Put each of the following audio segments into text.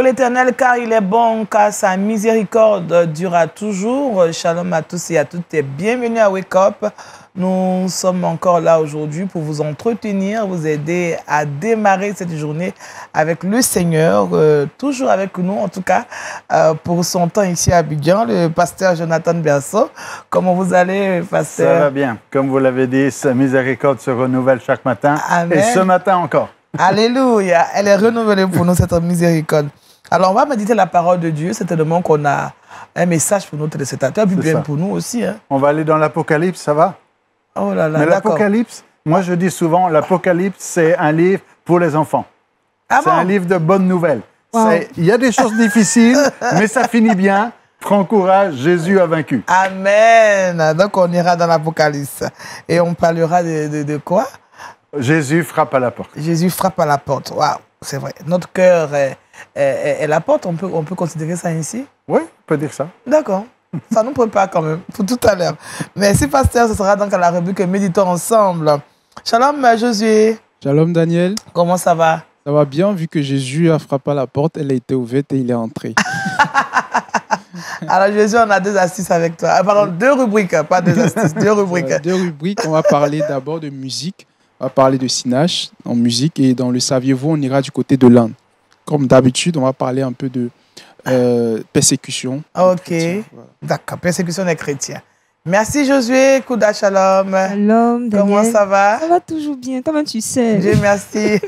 l'Éternel, car il est bon, car sa miséricorde durera toujours. Shalom à tous et à toutes et bienvenue à Wake Up. Nous sommes encore là aujourd'hui pour vous entretenir, vous aider à démarrer cette journée avec le Seigneur, toujours avec nous en tout cas, pour son temps ici à Abidjan, le pasteur Jonathan Berceau. Comment vous allez, pasteur? Ça va bien. Comme vous l'avez dit, sa miséricorde se renouvelle chaque matin. Amen. Et ce matin encore. Alléluia. Elle est renouvelée pour nous, cette miséricorde. Alors, on va méditer la parole de Dieu. C'est tellement qu'on a un message pour nos téléspectateurs, puis bien pour nous aussi. Hein. On va aller dans l'Apocalypse, ça va? Oh là là, mais l'Apocalypse, moi je dis souvent, l'Apocalypse, c'est un livre pour les enfants. Ah c'est un livre de bonnes nouvelles. Wow. Il y a des choses difficiles, mais ça finit bien. Prends courage, Jésus a vaincu. Amen. Donc on ira dans l'Apocalypse. Et on parlera de quoi? Jésus frappe à la porte. Jésus frappe à la porte. Waouh, c'est vrai. Notre cœur est la porte. On peut considérer ça ainsi? Oui, on peut dire ça. D'accord. Ça nous prépare quand même pour tout à l'heure. Merci, pasteur. Ce sera donc à la rubrique Méditons ensemble. Shalom, Josué. Shalom, Daniel. Comment ça va? Ça va bien, vu que Jésus a frappé à la porte, elle a été ouverte et il est entré. Alors, Jésus, on a deux astuces avec toi. Ah, pardon, deux rubriques, pas deux astuces, deux rubriques. Deux rubriques. On va parler d'abord de musique. On va parler de Sinach en musique. Et dans le Saviez-vous, on ira du côté de l'Inde. Comme d'habitude, on va parler un peu de persécution. Ok, voilà. D'accord, persécution des chrétiens. Merci Josué, Kouda Shalom. Shalom, Daniel. Comment ça va? Ça va toujours bien, comment tu sais? Dieu merci.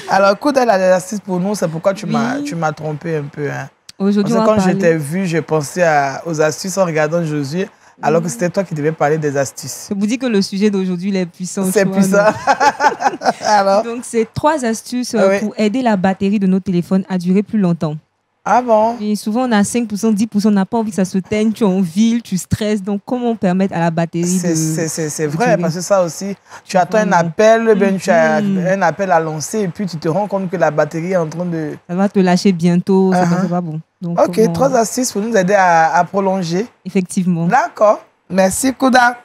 Alors Kouda a des astuces pour nous, c'est pourquoi tu m'as trompé un peu. Hein. Aujourd'hui, parce que quand je t'ai vu, j'ai pensé aux astuces en regardant Josué, alors que c'était toi qui devais parler des astuces. Je vous dis que le sujet d'aujourd'hui est puissant. C'est puissant. Alors? Donc, c'est 3 astuces pour aider la batterie de nos téléphones à durer plus longtemps. Ah bon? Et souvent, on a 5%, 10%, on n'a pas envie que ça se teigne, tu es en ville, tu stresses. Donc, comment permettre à la batterie de... C'est vrai, parce que ça aussi, tu attends un appel, tu as un appel à lancer et puis tu te rends compte que la batterie est en train de... Ça va te lâcher bientôt, c'est pas bon. Donc, ok, 3 astuces pour nous aider à prolonger. Effectivement. D'accord. Merci, Kouda.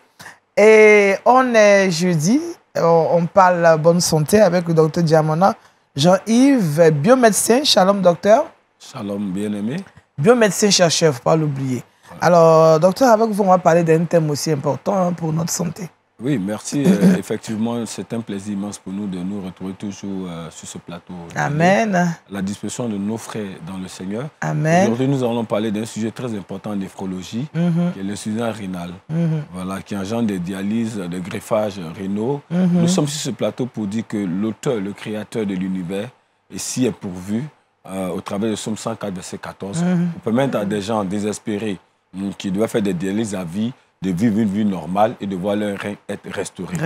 Et on est jeudi, on parle bonne santé avec le docteur Diamona. Jean-Yves, biomédecin. Shalom, docteur. Shalom, bien-aimé. Biomédecin chercheur, il ne faut pas l'oublier. Alors, docteur, avec vous, on va parler d'un thème aussi important pour notre santé. Oui, merci. Effectivement, c'est un plaisir immense pour nous de nous retrouver toujours sur ce plateau. Amen. La disposition de nos frères dans le Seigneur. Amen. Aujourd'hui, nous allons parler d'un sujet très important en néphrologie, qui est le sujet rénal, voilà, qui engendre des dialyses, des greffages rénaux. Nous sommes sur ce plateau pour dire que l'auteur, le créateur de l'univers, ici est pourvu, au travers de Somme 104, verset 14, pour permettre à des gens désespérés qui doivent faire des dialyses à vie, de vivre une vie normale et de voir leur rein être restauré.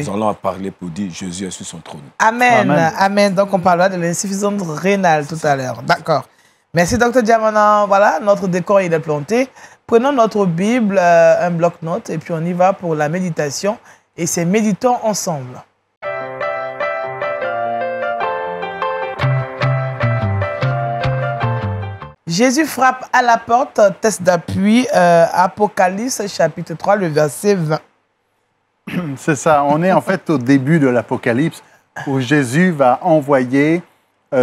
Nous allons en parler pour dire Jésus est sur son trône. Amen. Amen. Amen. Donc, on parlera de l'insuffisance rénale tout à l'heure. D'accord. Merci, docteur Diamana. Voilà, notre décor, il est planté. Prenons notre Bible, un bloc-notes, et puis on y va pour la méditation. Et c'est méditons ensemble. Jésus frappe à la porte, test d'appui, Apocalypse chapitre 3, le verset 20. C'est ça, on est en fait au début de l'Apocalypse où Jésus va envoyer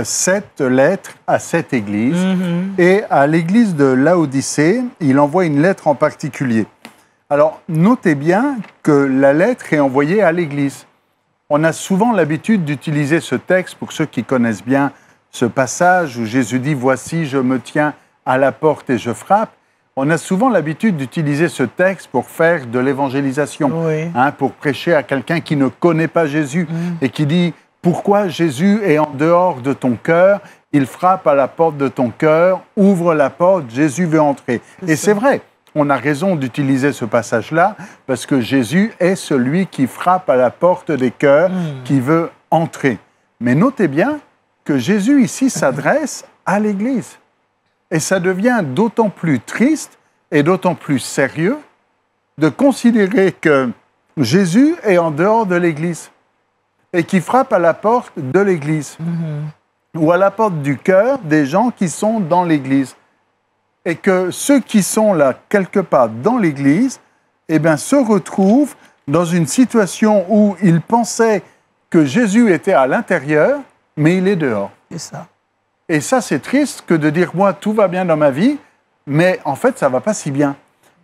7 lettres à 7 églises. Et à l'église de Laodicée, il envoie une lettre en particulier. Alors, notez bien que la lettre est envoyée à l'église. On a souvent l'habitude d'utiliser ce texte, pour ceux qui connaissent bien ce passage où Jésus dit « Voici, je me tiens à la porte et je frappe », on a souvent l'habitude d'utiliser ce texte pour faire de l'évangélisation, pour prêcher à quelqu'un qui ne connaît pas Jésus et qui dit « Pourquoi Jésus est en dehors de ton cœur? Il frappe à la porte de ton cœur, ouvre la porte, Jésus veut entrer. » Et c'est vrai, on a raison d'utiliser ce passage-là parce que Jésus est celui qui frappe à la porte des cœurs, qui veut entrer. Mais notez bien que Jésus ici s'adresse à l'Église. Et ça devient d'autant plus triste et d'autant plus sérieux de considérer que Jésus est en dehors de l'Église et qui frappe à la porte de l'Église ou à la porte du cœur des gens qui sont dans l'Église. Et que ceux qui sont là quelque part dans l'Église se retrouvent dans une situation où ils pensaient que Jésus était à l'intérieur, mais il est dehors. C'est ça. Et ça, c'est triste que de dire, moi, tout va bien dans ma vie, mais en fait, ça ne va pas si bien.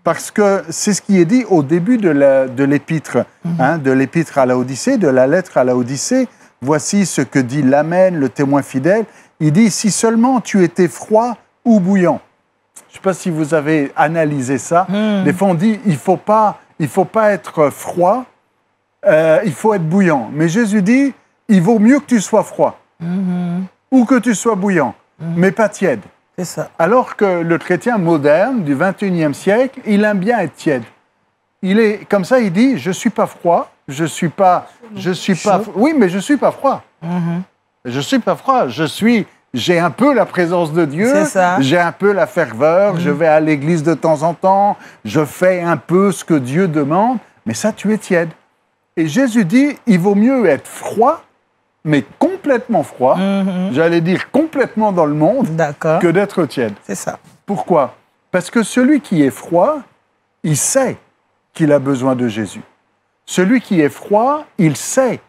Parce que c'est ce qui est dit au début de l'épître, de l'épître à Laodicée, de la lettre à Laodicée. Voici ce que dit l'Amen, le témoin fidèle. Il dit, si seulement tu étais froid ou bouillant. Je ne sais pas si vous avez analysé ça. Des fois, on dit, il faut pas être froid, il faut être bouillant. Mais Jésus dit, il vaut mieux que tu sois froid ou que tu sois bouillant, mais pas tiède. C'est ça. Alors que le chrétien moderne du 21e siècle, il aime bien être tiède. Il est comme ça, il dit, je suis pas froid, je suis pas, oui, mais je suis pas froid. Je suis pas froid, j'ai un peu la présence de Dieu, j'ai un peu la ferveur, je vais à l'église de temps en temps, je fais un peu ce que Dieu demande, mais ça, tu es tiède. Et Jésus dit, il vaut mieux être froid, mais complètement froid, j'allais dire complètement dans le monde, que d'être tiède. C'est ça. Pourquoi? Parce que celui qui est froid, il sait qu'il a besoin de Jésus. Celui qui est froid, il sait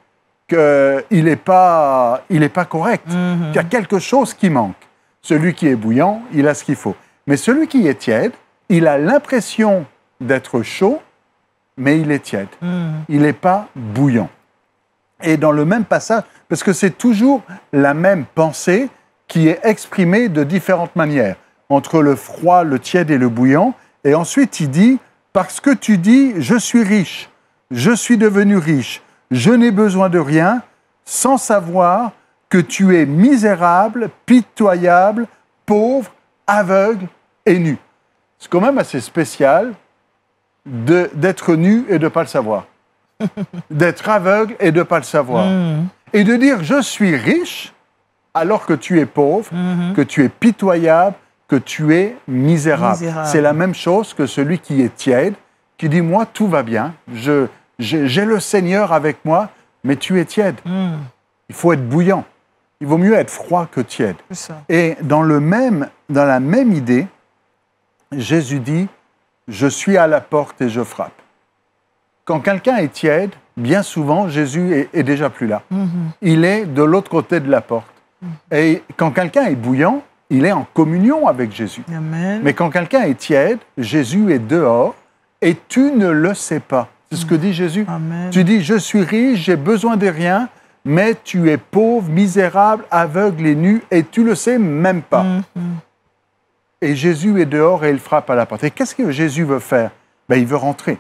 qu'il n'est pas correct, qu'il y a quelque chose qui manque. Celui qui est bouillant, il a ce qu'il faut. Mais celui qui est tiède, il a l'impression d'être chaud, mais il est tiède. Il n'est pas bouillant. Et dans le même passage, parce que c'est toujours la même pensée qui est exprimée de différentes manières, entre le froid, le tiède et le bouillant. Et ensuite, il dit, parce que tu dis, je suis riche, je suis devenu riche, je n'ai besoin de rien, sans savoir que tu es misérable, pitoyable, pauvre, aveugle et nu. C'est quand même assez spécial d'être nu et de ne pas le savoir. D'être aveugle et de ne pas le savoir. Et de dire, je suis riche, alors que tu es pauvre, que tu es pitoyable, que tu es misérable. C'est la même chose que celui qui est tiède, qui dit, moi, tout va bien, j'ai le Seigneur avec moi, mais tu es tiède. Il faut être bouillant. Il vaut mieux être froid que tiède. Et dans la même idée, Jésus dit, je suis à la porte et je frappe. Quand quelqu'un est tiède, bien souvent, Jésus est déjà plus là. Il est de l'autre côté de la porte. Et quand quelqu'un est bouillant, il est en communion avec Jésus. Amen. Mais quand quelqu'un est tiède, Jésus est dehors et tu ne le sais pas. C'est ce que dit Jésus. Amen. Tu dis, je suis riche, j'ai besoin de rien, mais tu es pauvre, misérable, aveugle et nu, et tu le sais même pas. Et Jésus est dehors et il frappe à la porte. Et qu'est-ce que Jésus veut faire? Il veut rentrer.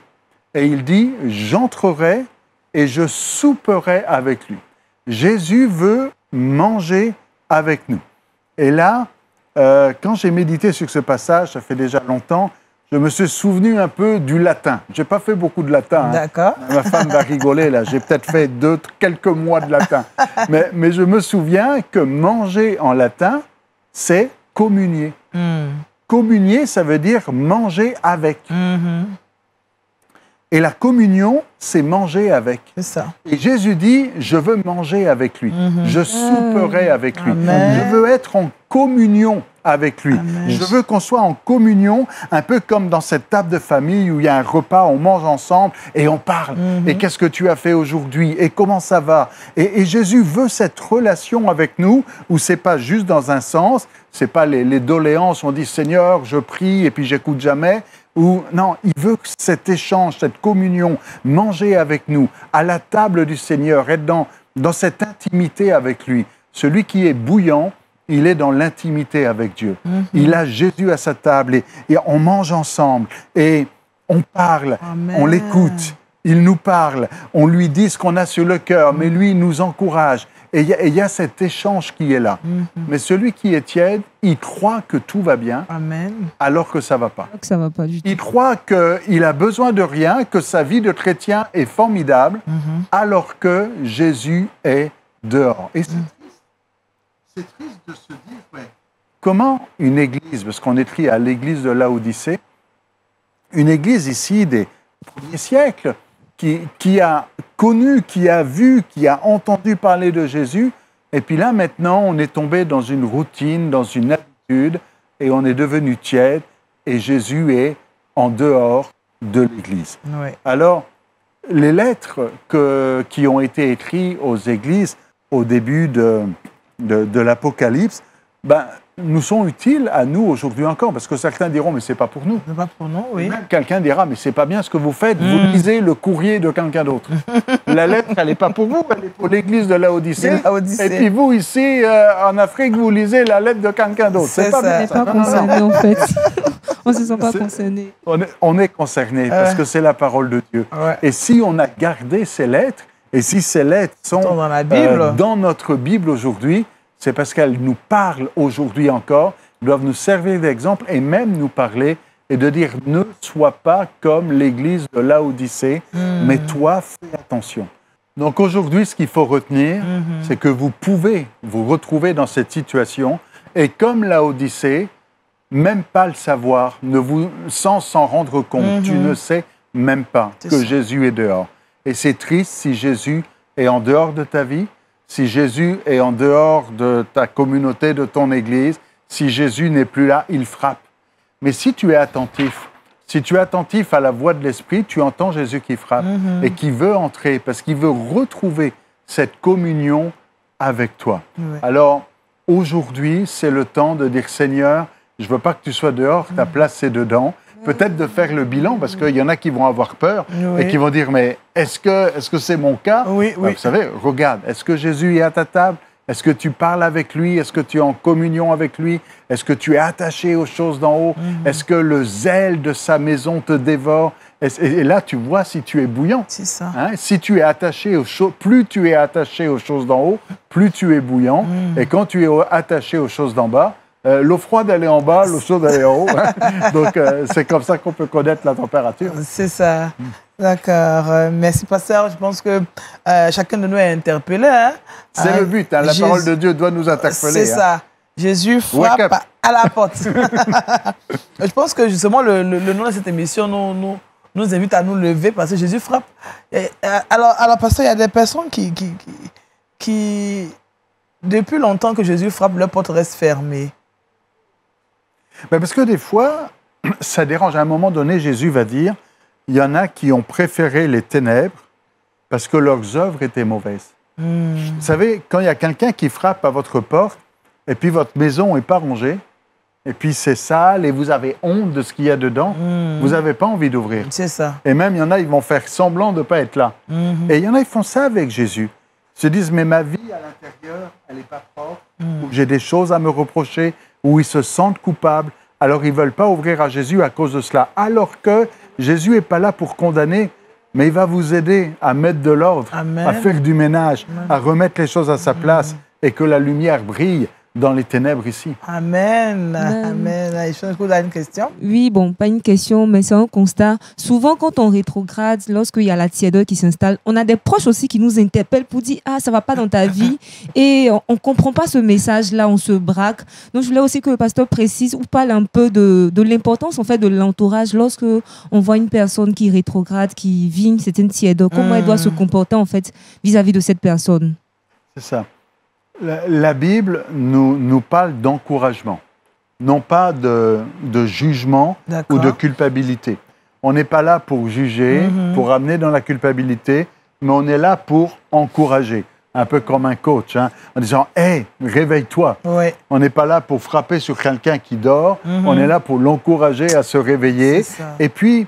Et il dit, j'entrerai et je souperai avec lui. Jésus veut manger avec nous. Et là, quand j'ai médité sur ce passage, ça fait déjà longtemps, je me suis souvenu un peu du latin. Je n'ai pas fait beaucoup de latin. D'accord. Ma femme va rigoler, là. J'ai peut-être fait quelques mois de latin. Mais je me souviens que manger en latin, c'est communier. Communier, ça veut dire manger avec. Et la communion, c'est manger avec. C'est ça. Et Jésus dit, je veux manger avec lui. Je souperai avec lui. Amen. Je veux être en communion avec lui. Amen. Je veux qu'on soit en communion, un peu comme dans cette table de famille où il y a un repas, on mange ensemble et on parle. Et qu'est-ce que tu as fait aujourd'hui? Et comment ça va? Et Jésus veut cette relation avec nous où c'est pas juste dans un sens, c'est pas les doléances, on dit Seigneur, je prie et puis j'écoute jamais. Ou non, il veut cet échange, cette communion, manger avec nous, à la table du Seigneur, être dans cette intimité avec lui. Celui qui est bouillant, il est dans l'intimité avec Dieu. Il a Jésus à sa table et on mange ensemble et on parle, Amen. On l'écoute, il nous parle, on lui dit ce qu'on a sur le cœur, mais lui il nous encourage. Et il y a cet échange qui est là. Mais celui qui est tiède, il croit que tout va bien, Amen. alors que ça ne va pas. Que ça va pas du tout. Il croit qu'il a besoin de rien, que sa vie de chrétien est formidable, alors que Jésus est dehors. Et c'est triste de se dire, comment une église, parce qu'on écrit à l'église de Laodicée, une église ici des premiers siècles, qui a connu, qui a vu, qui a entendu parler de Jésus, et puis là maintenant on est tombé dans une routine, dans une habitude, et on est devenu tiède, et Jésus est en dehors de l'Église. Oui. Alors, les lettres qui ont été écrites aux églises au début de l'Apocalypse ben, nous sont utiles à nous aujourd'hui encore. Parce que certains diront, mais c'est pas pour nous. C'est pas pour nous, oui. Même quelqu'un dira, mais c'est pas bien ce que vous faites. Vous lisez le courrier de quelqu'un d'autre. La lettre, elle n'est pas pour vous, elle est pour l'église de Laodicée. Et puis vous, ici, en Afrique, vous lisez la lettre de quelqu'un d'autre. C'est pas ça. bien. On n'est pas concerné, en fait. On ne se sent pas concerné. On est concerné parce que c'est la parole de Dieu. Ouais. Et si on a gardé ces lettres, et si ces lettres sont Dans la Bible. dans notre Bible aujourd'hui, c'est parce qu'elles nous parlent aujourd'hui encore, doivent nous servir d'exemple et même nous parler et de dire ne sois pas comme l'église de Laodicée, mais toi, fais attention. Donc aujourd'hui, ce qu'il faut retenir, c'est que vous pouvez vous retrouver dans cette situation et comme Laodicée, même pas le savoir, sans s'en rendre compte, tu ne sais même pas que Jésus est dehors. Et c'est triste si Jésus est en dehors de ta vie, si Jésus est en dehors de ta communauté, de ton église, si Jésus n'est plus là, il frappe. Mais si tu es attentif à la voix de l'Esprit, tu entends Jésus qui frappe et qui veut entrer parce qu'il veut retrouver cette communion avec toi. Ouais. Alors, aujourd'hui, c'est le temps de dire, Seigneur, je ne veux pas que tu sois dehors, ta place c'est dedans. Peut-être de faire le bilan, parce qu'il y en a qui vont avoir peur et qui vont dire, mais est-ce que c'est mon cas? Oui. Vous savez, regarde, est-ce que Jésus est à ta table? Est-ce que tu parles avec lui? Est-ce que tu es en communion avec lui? Est-ce que tu es attaché aux choses d'en haut? Est-ce que le zèle de sa maison te dévore? Et là, tu vois si tu es bouillant. C'est ça. Hein? Si tu es attaché aux choses, plus tu es attaché aux choses d'en haut, plus tu es bouillant. Et quand tu es attaché aux choses d'en bas, l'eau froide, elle est en bas, l'eau chaude, elle est en haut. Hein? Donc, c'est comme ça qu'on peut connaître la température. C'est ça. D'accord. Merci, pasteur. Je pense que chacun de nous est interpellé. Hein? C'est le but. Hein? La parole de Dieu doit nous interpeller. C'est ça. Jésus frappe à la porte. Je pense que justement, le nom de cette émission nous invite à nous lever parce que Jésus frappe. Et, alors, pasteur, il y a des personnes qui, depuis longtemps que Jésus frappe, leur porte reste fermée. Ben parce que des fois, ça dérange. À un moment donné, Jésus va dire, il y en a qui ont préféré les ténèbres parce que leurs œuvres étaient mauvaises. Vous savez, quand il y a quelqu'un qui frappe à votre porte et puis votre maison n'est pas rangée, et puis c'est sale et vous avez honte de ce qu'il y a dedans, vous n'avez pas envie d'ouvrir. C'est ça. Et même, il y en a, ils vont faire semblant de ne pas être là. Et il y en a, ils font ça avec Jésus. Ils se disent, mais ma vie à l'intérieur, elle n'est pas propre, ou j'ai des choses à me reprocher, où ils se sentent coupables, alors ils ne veulent pas ouvrir à Jésus à cause de cela. Alors que Jésus n'est pas là pour condamner, mais il va vous aider à mettre de l'ordre, à faire du ménage, à remettre les choses à sa place et que la lumière brille dans les ténèbres ici. Amen. Amen. Je pense que vous avez une question? Oui, bon, pas une question, mais c'est un constat. Souvent, quand on rétrograde, lorsqu'il y a la tiédeur qui s'installe, on a des proches aussi qui nous interpellent pour dire « Ah, ça ne va pas dans ta vie ». Et on ne comprend pas ce message-là, on se braque. Donc, je voulais aussi que le pasteur précise ou parle un peu de l'importance en fait, de l'entourage lorsque on voit une personne qui rétrograde, qui vit une certaine tiédeur. Comment elle doit se comporter en fait vis-à-vis de cette personne? C'est ça. La Bible nous parle d'encouragement, non pas de jugement ou de culpabilité. On n'est pas là pour juger, pour amener dans la culpabilité, mais on est là pour encourager, un peu comme un coach, hein, en disant « Hey, réveille-toi ». On n'est pas là pour frapper sur quelqu'un qui dort, on est là pour l'encourager à se réveiller. Et puis,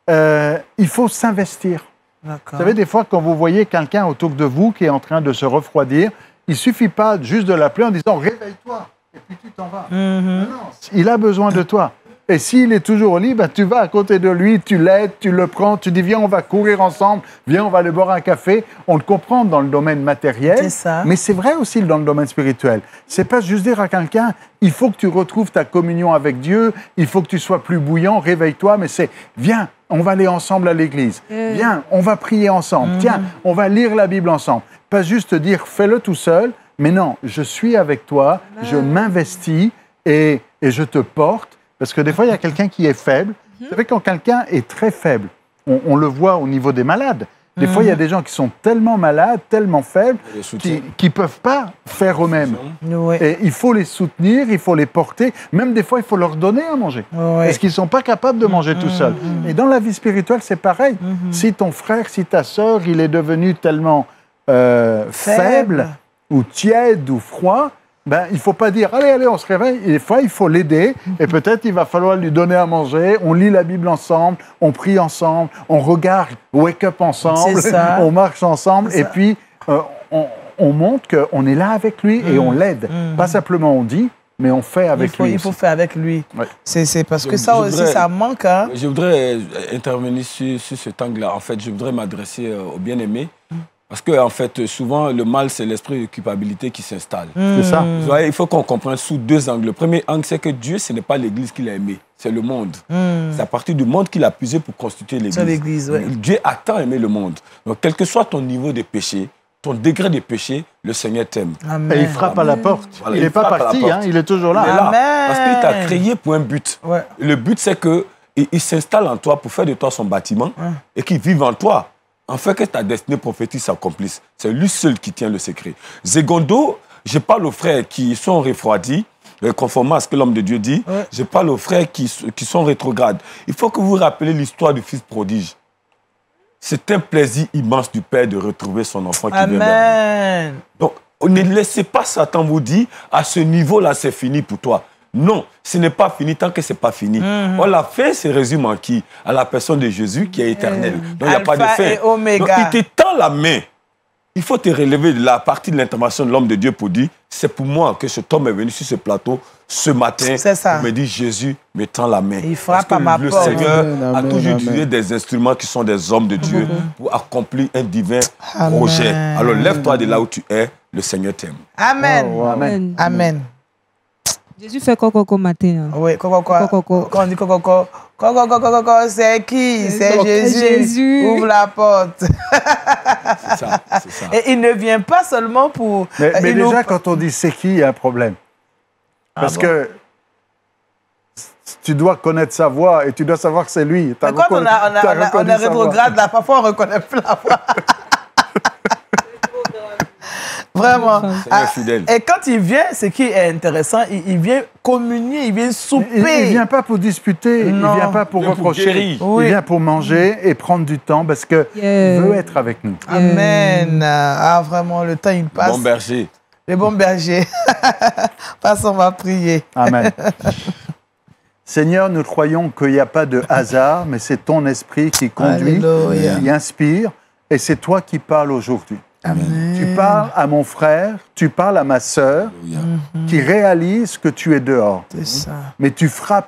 il faut s'investir. Vous savez, des fois, quand vous voyez quelqu'un autour de vous qui est en train de se refroidir, il ne suffit pas juste de l'appeler en disant « Réveille-toi » et puis tu t'en vas. Non, il a besoin de toi. Et s'il est toujours au lit, ben, tu vas à côté de lui, tu l'aides, tu le prends, tu dis « Viens, on va courir ensemble, viens, on va aller boire un café ». On le comprend dans le domaine matériel, mais c'est vrai aussi dans le domaine spirituel. Ce n'est pas juste dire à quelqu'un « Il faut que tu retrouves ta communion avec Dieu, il faut que tu sois plus bouillant, réveille-toi », mais c'est « Viens, on va aller ensemble à l'église. Viens, on va prier ensemble. Tiens, on va lire la Bible ensemble. » Pas juste dire « fais-le tout seul », mais non, je suis avec toi, je m'investis et je te porte. Parce que des fois, il y a quelqu'un qui est faible. Vous savez, quand quelqu'un est très faible, on le voit au niveau des malades. Des fois, il y a des gens qui sont tellement malades, tellement faibles, qui ne peuvent pas faire eux-mêmes. Et il faut les soutenir, il faut les porter. Même des fois, il faut leur donner à manger. Parce qu'ils ne sont pas capables de manger tout seuls. Et dans la vie spirituelle, c'est pareil. Si ton frère, si ta sœur, il est devenu tellement faible ou tiède ou froid, il ne faut pas dire, allez, on se réveille. Des fois, il faut l'aider et peut-être il va falloir lui donner à manger. On lit la Bible ensemble, on prie ensemble, on regarde Wake Up ensemble, on marche ensemble et puis on montre qu'on est là avec lui et on l'aide. Pas simplement on dit, mais on fait avec lui. Il faut faire avec lui. Ouais. C'est parce que ça aussi, ça manque. Hein? Je voudrais intervenir sur cet angle-là. En fait, je voudrais m'adresser aux bien-aimés. Parce que, en fait, souvent, le mal, c'est l'esprit de culpabilité qui s'installe. C'est ça. Vous voyez, il faut qu'on comprenne sous deux angles. Le premier angle, c'est que Dieu, ce n'est pas l'Église qu'il a aimée, c'est le monde. C'est à partir du monde qu'il a puisé pour constituer l'Église. C'est l'Église, oui. Dieu a tant aimé le monde. Donc, quel que soit ton niveau de péché, ton degré de péché, le Seigneur t'aime. Et il frappe à la porte. Voilà, il n'est pas parti, hein, il est toujours là. Il est là. Amen. Parce qu'il t'a créé pour un but. Ouais. Le but, c'est qu'il s'installe en toi pour faire de toi son bâtiment et qu'il vive en toi. En fait, que ta destinée prophétique s'accomplisse. C'est lui seul qui tient le secret. Secondo, je parle aux frères qui sont refroidis, conformément à ce que l'homme de Dieu dit. Ouais. Je parle aux frères qui sont rétrogrades. Il faut que vous vous rappeliez l'histoire du fils prodige. C'est un plaisir immense du Père de retrouver son enfant qui vient vers lui. Donc, ne laissez pas Satan vous dire, à ce niveau-là, c'est fini pour toi. Non, ce n'est pas fini tant que ce n'est pas fini. La fin se résume en qui? À la personne de Jésus qui est éternelle. Donc, il n'y a pas de fin. Donc, il te tend la main. Il faut te relever de la partie de l'intervention de l'homme de Dieu pour dire, c'est pour moi que cet homme est venu sur ce plateau ce matin. Pour me dire, Jésus me tend la main. Il frappe à ma porte. Le Seigneur a toujours utilisé des instruments qui sont des hommes de Dieu pour accomplir un divin projet. Alors lève-toi de là où tu es, le Seigneur t'aime. Amen. Oh, amen. Amen. Jésus fait coco matin. Oui, coco. Quand on dit coco, c'est qui? C'est Jésus. Ouvre la porte. C'est ça. Et il ne vient pas seulement pour... Mais déjà, quand on dit c'est qui, il y a un problème. Parce que tu dois connaître sa voix et tu dois savoir que c'est lui. Mais quand on est rétrograde, là, parfois on ne reconnaît plus la voix. Vraiment. Fidèle. Et quand il vient, ce qui est intéressant, il vient communier, il vient souper. Il ne vient pas pour disputer, il ne vient pas pour reprocher. Il vient pour manger et prendre du temps parce qu'il veut être avec nous. Amen. Ah, vraiment, le temps, il passe. Bon berger. Le bon berger. Passons, on va prier. Amen. Seigneur, nous croyons qu'il n'y a pas de hasard, mais c'est ton esprit qui conduit, qui inspire, et c'est toi qui parles aujourd'hui. Amen. Tu parles à mon frère, tu parles à ma sœur, qui réalise que tu es dehors. C'est ça. Mais tu frappes.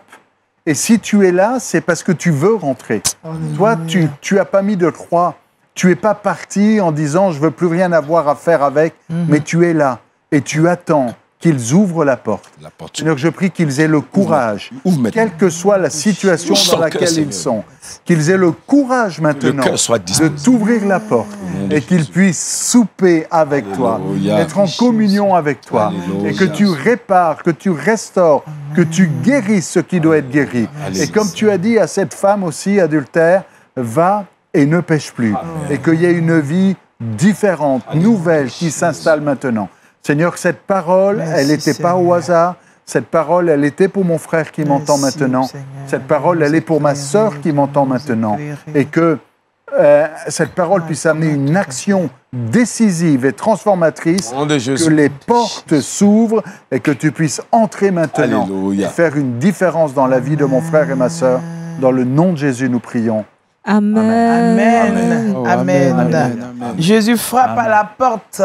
Et si tu es là, c'est parce que tu veux rentrer. Alléluia. Toi, tu n'as pas mis de croix. Tu n'es pas parti en disant « je ne veux plus rien avoir à faire avec mais tu es là. Et tu attends qu'ils ouvrent la porte. Seigneur, je prie qu'ils aient le courage, quelle que soit la situation dans laquelle ils sont, qu'ils aient le courage maintenant de t'ouvrir la porte et qu'ils puissent souper avec toi, être en communion avec toi, et que tu répares, que tu restaures, que tu guérisses ce qui doit être guéri. Et comme tu as dit à cette femme aussi adultère, va et ne pêche plus. Et qu'il y ait une vie différente, nouvelle qui s'installe maintenant. Seigneur, cette parole, elle n'était pas au hasard. Cette parole, elle était pour mon frère qui m'entend maintenant. Seigneur. Cette parole, elle est pour ma sœur qui m'entend maintenant. Et que cette parole puisse amener une action décisive et transformatrice, que les portes s'ouvrent et que tu puisses entrer maintenant et faire une différence dans la vie de mon frère et ma sœur. Dans le nom de Jésus, nous prions. Amen. Amen. Amen. Amen. Jésus frappe à la porte.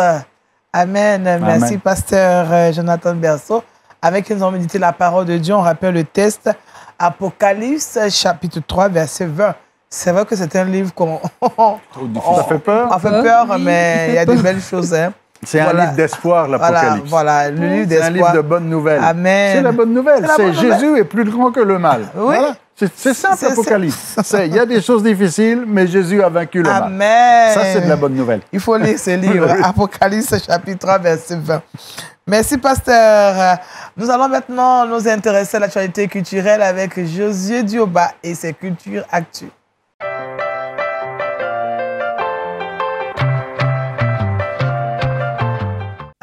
Amen. Merci, pasteur Jonathan Berceau. Avec qui nous avons médité la parole de Dieu, on rappelle le texte Apocalypse, chapitre 3, verset 20. C'est vrai que c'est un livre qu'on... Ça fait peur. Ça fait peur, mais il y a de belles choses. Hein. C'est un livre d'espoir, l'Apocalypse. Voilà, le livre d'espoir. C'est un livre de bonnes nouvelles. Amen. C'est la bonne nouvelle. C'est Jésus est plus grand que le mal. Oui. Voilà. C'est simple, l'Apocalypse. Il y a des choses difficiles, mais Jésus a vaincu le mal. Amen. Ça, c'est de la bonne nouvelle. Il faut lire ce livre, Apocalypse, chapitre 3, verset 20. Merci, pasteur. Nous allons maintenant nous intéresser à l'actualité culturelle avec Josué Dioba et ses cultures actuelles.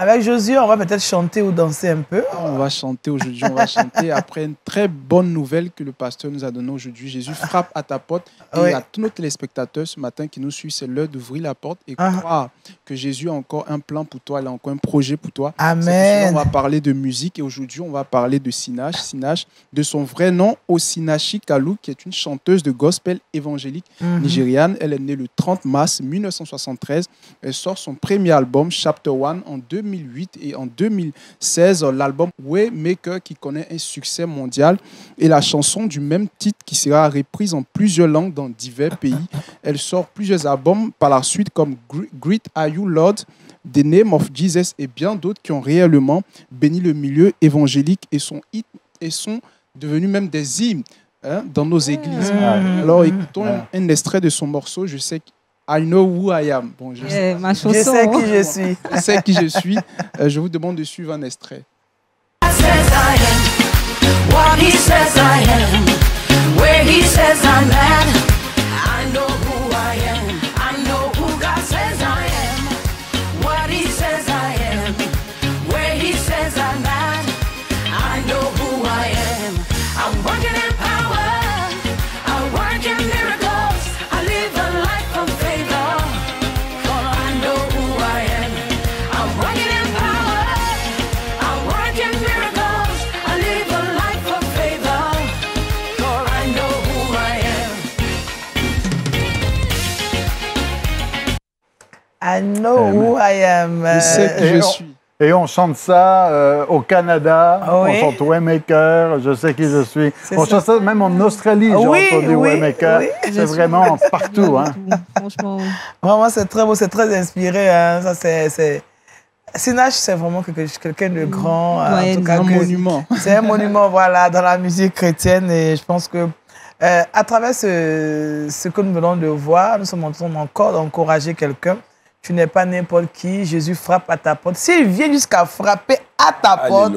Avec Josué, on va peut-être chanter ou danser un peu. On va chanter aujourd'hui, on va chanter après une très bonne nouvelle que le pasteur nous a donnée aujourd'hui. Jésus frappe à ta porte. Et à tous nos téléspectateurs ce matin qui nous suivent, c'est l'heure d'ouvrir la porte et croire que Jésus a encore un plan pour toi, il a encore un projet pour toi. Amen. On va parler de musique et aujourd'hui, on va parler de Sinach. Sinach, de son vrai nom, Osinachi Kalu, qui est une chanteuse de gospel évangélique nigériane. Elle est née le 30 mars 1973. Elle sort son premier album, Chapter 1, en 2008 et en 2016, l'album Waymaker qui connaît un succès mondial et la chanson du même titre qui sera reprise en plusieurs langues dans divers pays. Elle sort plusieurs albums par la suite comme Great Are You Lord, The Name of Jesus et bien d'autres qui ont réellement béni le milieu évangélique et sont devenus même des hymnes dans nos églises. Alors écoutons un extrait de son morceau, Je sais I know who I am. Bon, je sais qui je suis. Je sais qui je suis. Je vous demande de suivre un extrait. I know who I am. Je sais qui je suis. Et on chante ça au Canada, on chante Waymaker, Je sais qui je suis. On chante ça même en Australie, j'ai entendu Waymaker. Oui. C'est vraiment partout. Hein. Franchement. Vraiment, c'est très beau, c'est très inspiré. Hein. Ça, c'est... Sinach, c'est vraiment quelqu'un de grand. Ouais, en tout cas, un monument. C'est un monument, voilà, dans la musique chrétienne. Et je pense que à travers ce que nous venons de voir, nous sommes en train encore d'encourager quelqu'un. Tu n'es pas n'importe qui. Jésus frappe à ta porte. S'il vient jusqu'à frapper à ta porte,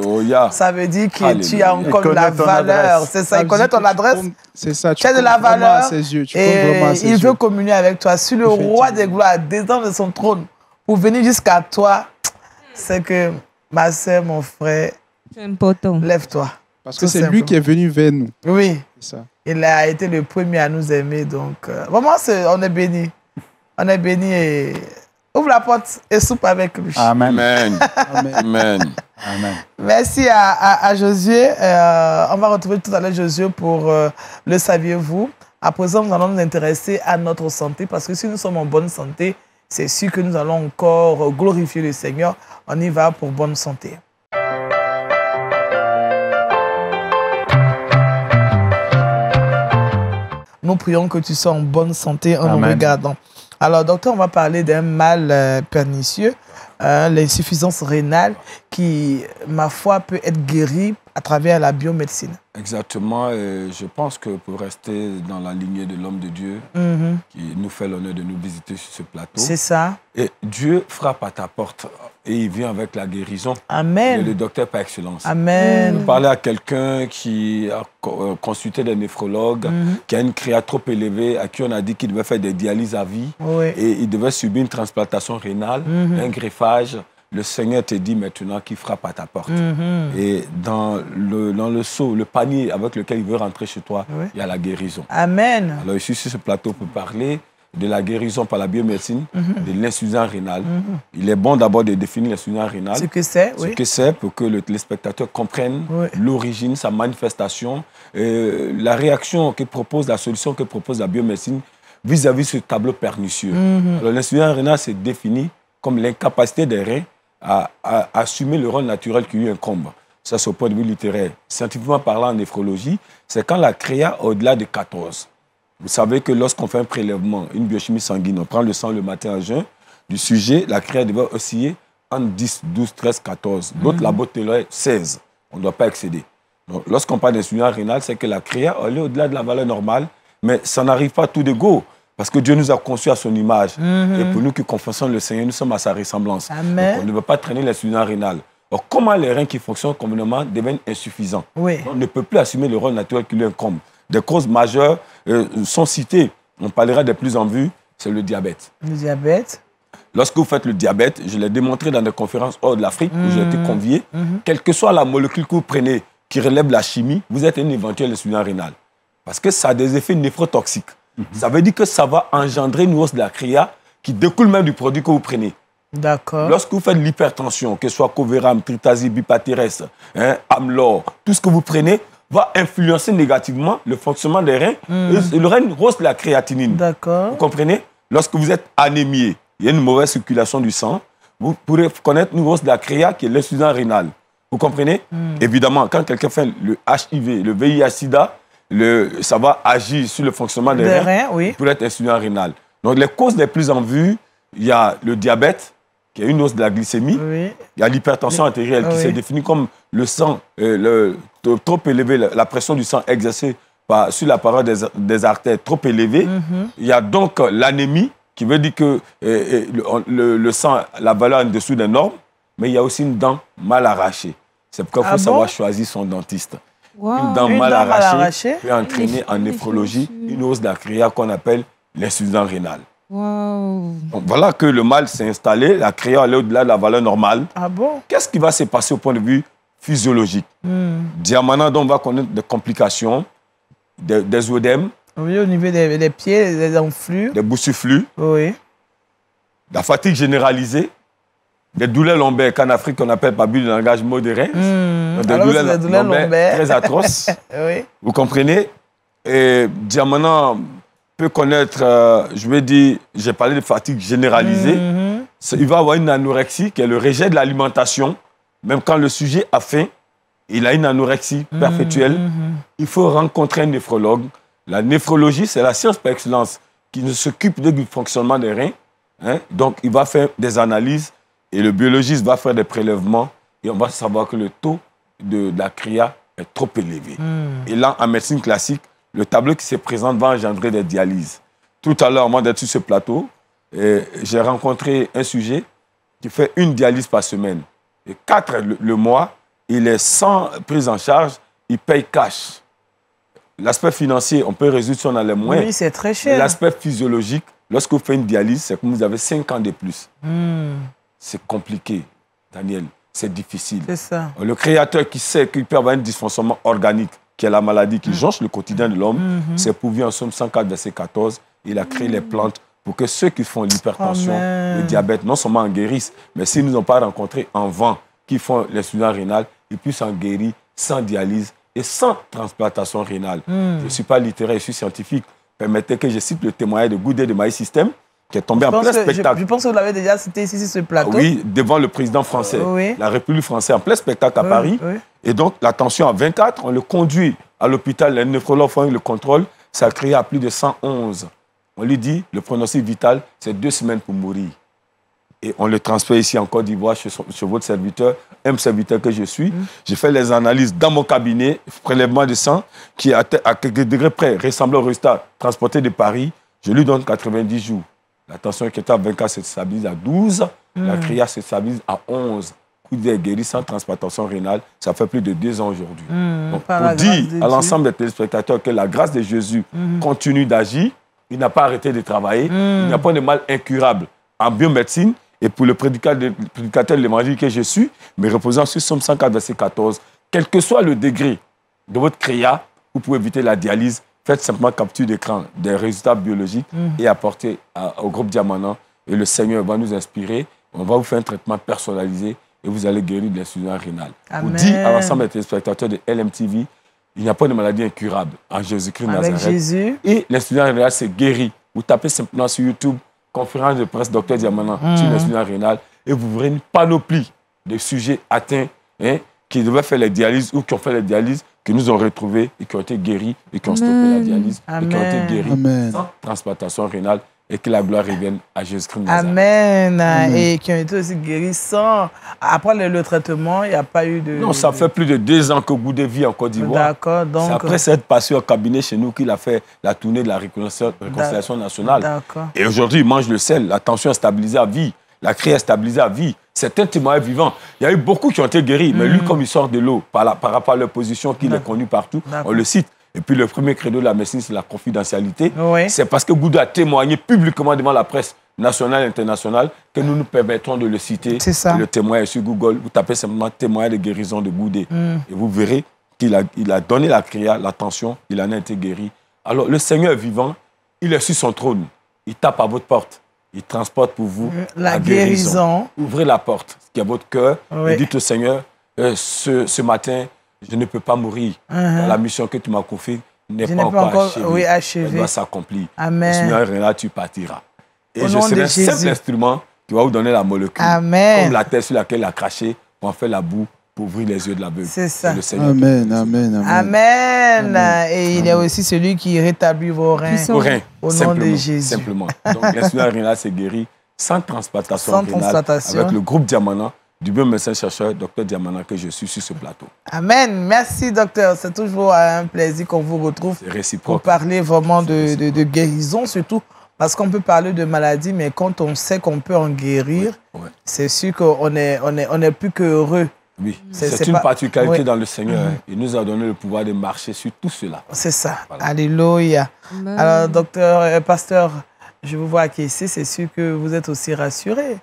ça veut dire que tu as encore de la valeur. C'est ça, il connaît ton adresse. C'est ça, tu as de la valeur. Et il veut communier avec toi. Si le roi des gloires descend de son trône pour venir jusqu'à toi, c'est que ma soeur, mon frère, c'est important. Lève-toi. Parce que c'est lui qui est venu vers nous. Oui. C'est ça. Il a été le premier à nous aimer. Donc, vraiment, on est bénis. On est bénis et... Ouvre la porte et soupe avec lui. Amen. Amen. Amen. Amen. Merci à Josué. On va retrouver tout à l'heure Josué pour le saviez-vous. À présent, nous allons nous intéresser à notre santé parce que si nous sommes en bonne santé, c'est sûr que nous allons encore glorifier le Seigneur. On y va pour bonne santé. Nous prions que tu sois en bonne santé en nous regardant. Alors, docteur, on va parler d'un mal pernicieux, l'insuffisance rénale, qui, ma foi, peut être guérie à travers la biomédecine. Exactement. Je pense que pour rester dans la lignée de l'homme de Dieu, qui nous fait l'honneur de nous visiter sur ce plateau, c'est ça. Et Dieu frappe à ta porte et il vient avec la guérison. Amen. Le docteur par excellence. Amen. Je parlais à quelqu'un qui a consulté des néphrologues, qui a une créa trop élevée, à qui on a dit qu'il devait faire des dialyses à vie, et il devait subir une transplantation rénale, un greffage. Le Seigneur te dit maintenant qu'il frappe à ta porte. Et dans le seau, le panier avec lequel il veut rentrer chez toi, il y a la guérison. Amen. Alors, je suis sur ce plateau pour parler de la guérison par la biomédecine, de l'insuffisance rénale. Il est bon d'abord de définir l'insuffisance rénale. Ce que c'est, Ce que c'est pour que le téléspectateur comprenne l'origine, sa manifestation, la réaction que propose, la solution que propose la biomédecine vis-à-vis de ce tableau pernicieux. Alors, l'insuffisance rénale, c'est défini comme l'incapacité des reins à assumer le rôle naturel qui lui incombe. Ça, c'est au point de vue littéraire. Scientifiquement parlant, en néphrologie, c'est quand la créa au-delà de 14. Vous savez que lorsqu'on fait un prélèvement, une biochimie sanguine, on prend le sang le matin à jeun du sujet, la créa devait osciller entre 10, 12, 13, 14. D'autres laboratoires, 16. On ne doit pas excéder. Donc, lorsqu'on parle d'insuffisance rénale, c'est que la créa, elle est au-delà de la valeur normale, mais ça n'arrive pas tout de go. Parce que Dieu nous a conçus à son image. Et pour nous qui confessons le Seigneur, nous sommes à sa ressemblance. Amen. Donc, on ne veut pas traîner l'insuffisance rénale. Alors, comment les reins qui fonctionnent convenablement deviennent insuffisants? On ne peut plus assumer le rôle naturel qui lui incombe. Des causes majeures sont citées. On parlera des plus en vue, c'est le diabète. Le diabète. Lorsque vous faites le diabète, je l'ai démontré dans des conférences hors de l'Afrique où j'ai été convié, quelle que soit la molécule que vous prenez qui relève la chimie, vous êtes une éventuelle insuffisance rénale. Parce que ça a des effets néphrotoxiques. Ça veut dire que ça va engendrer une hausse de la CRIA qui découle même du produit que vous prenez. D'accord. Lorsque vous faites l'hypertension, que ce soit Coveram, Tritazide, Bipatérès, Amlor, tout ce que vous prenez va influencer négativement le fonctionnement des reins. Et il y aura une hausse de la créatinine. D'accord. Vous comprenez? Lorsque vous êtes anémié, il y a une mauvaise circulation du sang, vous pourrez connaître une hausse de la CRIA qui est l'insuffisance rénale. Vous comprenez? Évidemment, quand quelqu'un fait le HIV, le VIH-Sida, ça va agir sur le fonctionnement des reins oui. pour être insuffisance rénale. Donc, les causes les plus en vue, il y a le diabète, qui est une hausse de la glycémie. Oui. Il y a l'hypertension artérielle qui s'est définie comme le sang trop élevé, la pression du sang exercée sur la paroi des artères trop élevée. Il y a donc l'anémie, qui veut dire que le sang, la valeur est en dessous des normes, mais il y a aussi une dent mal arrachée. C'est pourquoi il faut savoir choisir son dentiste. Wow. Une dent mal arrachée peut entraîner en néphrologie une hausse de la CRIA qu'on appelle l'insuffisance rénale. Wow. Donc, voilà que le mal s'est installé, la CRIA allait au-delà de la valeur normale. Ah bon? Qu'est-ce qui va se passer au point de vue physiologique? Diamant, on va connaître des complications, des œdèmes. Oui, au niveau des pieds, des enflures. Des boursouflures. Oui. La fatigue généralisée. Des douleurs lombaires qu'en Afrique, on appelle par but de langage modéré. Des douleurs lombaires très atroces. Oui. Vous comprenez? Et Diamant peut connaître, je vais dire, j'ai parlé de fatigue généralisée. Il va avoir une anorexie, qui est le rejet de l'alimentation. Même quand le sujet a faim, il a une anorexie perpétuelle. Il faut rencontrer un néphrologue. La néphrologie, c'est la science par excellence qui s'occupe du fonctionnement des reins. Donc, il va faire des analyses et le biologiste va faire des prélèvements et on va savoir que le taux de la CRIA est trop élevé. Et là, en médecine classique, le tableau qui se présente va engendrer des dialyses. Tout à l'heure, moi, d'être sur ce plateau, j'ai rencontré un sujet qui fait une dialyse par semaine. Et 4 le mois, il est sans prise en charge, il paye cash. L'aspect financier, on peut résoudre si on a les moyens. Oui, c'est très cher. L'aspect physiologique, lorsque vous faites une dialyse, c'est comme vous avez 5 ans de plus. C'est compliqué, Daniel. C'est difficile. C'est ça. Le créateur qui sait qu'il peut avoir un dysfonctionnement organique, qui est la maladie qui jonche le quotidien de l'homme, c'est pourvu en Somme 104, verset 14. Il a créé les plantes pour que ceux qui font l'hypertension, le diabète, non seulement en guérissent, mais s'ils ne nous ont pas rencontrés en vent, qui font l'insuffisance rénale, ils puissent en guérir sans dialyse et sans transplantation rénale. Je ne suis pas littéraire, je suis scientifique. Permettez que je cite le témoignage de Goudé de Maïs System, qui est tombé en plein spectacle. Je pense que vous l'avez déjà cité ici sur ce plateau. Oui, devant le président français, la République française, en plein spectacle à Paris. Et donc, la tension à 24, on le conduit à l'hôpital, les nephrologues font le contrôle, ça a créé à plus de 111. On lui dit, le pronostic vital, c'est 2 semaines pour mourir. Et on le transfère ici en Côte d'Ivoire chez votre serviteur, un serviteur que je suis. J'ai fait les analyses dans mon cabinet, prélèvement de sang, qui à quelques degrés près ressemble au résultat transporté de Paris. Je lui donne 90 jours. La tension qui était à 24 se stabilise à 12. La CRIA se stabilise à 11. Coup de guéri sans transplantation rénale, ça fait plus de 2 ans aujourd'hui. Donc, pour dire à l'ensemble des téléspectateurs que la grâce de Jésus continue d'agir, il n'a pas arrêté de travailler, il n'y a pas de mal incurable en biomédecine. Et pour le prédicateur de l'évangile que je suis, mais reposant sur Somme 104, verset 14, quel que soit le degré de votre CRIA, vous pouvez éviter la dialyse. Faites simplement capture d'écran des résultats biologiques et apportez au groupe Diamant. Et le Seigneur va nous inspirer. On va vous faire un traitement personnalisé et vous allez guérir de l'insuffisance rénale. Pour dire à l'ensemble des téléspectateurs de LMTV, il n'y a pas de maladie incurable en Jésus-Christ Nazareth. Jésus. Et l'insuffisance rénale, c'est guéri. Vous tapez simplement sur YouTube, conférence de presse Dr Diamant sur l'insuffisance rénale et vous verrez une panoplie de sujets atteints qui devaient faire les dialyses ou qui ont fait les dialyses, qui nous ont retrouvés et qui ont été guéris et qui ont stoppé la dialyse et qui ont été guéris sans transplantation rénale et que la gloire revienne à Jésus-Christ. Amen. Et qui ont été aussi guéris sans... Après le traitement, il n'y a pas eu de... Non, ça fait plus de 2 ans que Goudé vit en Côte d'Ivoire. D'accord, donc... C'est après cette passé au cabinet chez nous qu'il a fait la tournée de la réconciliation nationale. D'accord. Et aujourd'hui, il mange le sel, la tension est stabilisée à vie, la CRIA est stabilisée à vie. C'est un témoignage vivant. Il y a eu beaucoup qui ont été guéris, mais lui, comme il sort de l'eau, par rapport à leur position, qu'il est connu partout, on le cite. Et puis le premier credo de la médecine, c'est la confidentialité. C'est parce que Goudé a témoigné publiquement devant la presse national et international, que nous nous permettrons de le citer. C'est ça. Le témoignage sur Google, vous tapez simplement témoignage de guérison de Goudé. Et vous verrez qu'il a donné la prière, l'attention, il en a été guéri. Alors le Seigneur vivant, il est sur son trône. Il tape à votre porte. Il transporte pour vous la guérison. Ouvrez la porte qui est à votre cœur et dites au Seigneur, ce matin, je ne peux pas mourir. La mission que tu m'as confiée n'est pas encore achevée. Elle doit s'accomplir. Amen. Seigneur, là, tu partiras. Et je serai un simple instrument qui va vous donner la molécule. Amen. Comme la terre sur laquelle il a craché pour en faire la boue pour ouvrir les yeux de l'aveugle. C'est ça. Amen, amen, amen. Amen. Et il y a aussi celui qui rétablit vos reins. Au nom de Jésus. Simplement. Donc, l'insuffisance rénale s'est guérie sans transplantation rénale avec le groupe Diamana du bon médecin chercheur, Dr Diamana, que je suis sur ce plateau. Amen. Merci, docteur. C'est toujours un plaisir qu'on vous retrouve pour parler vraiment de guérison, surtout parce qu'on peut parler de maladie, mais quand on sait qu'on peut en guérir, c'est sûr qu'on est plus qu'heureux. Oui, c'est une particularité dans le Seigneur. Il nous a donné le pouvoir de marcher sur tout cela. C'est ça. Voilà. Alléluia. Alors, docteur, pasteur, je vous vois acquiescer, c'est sûr que vous êtes aussi rassuré.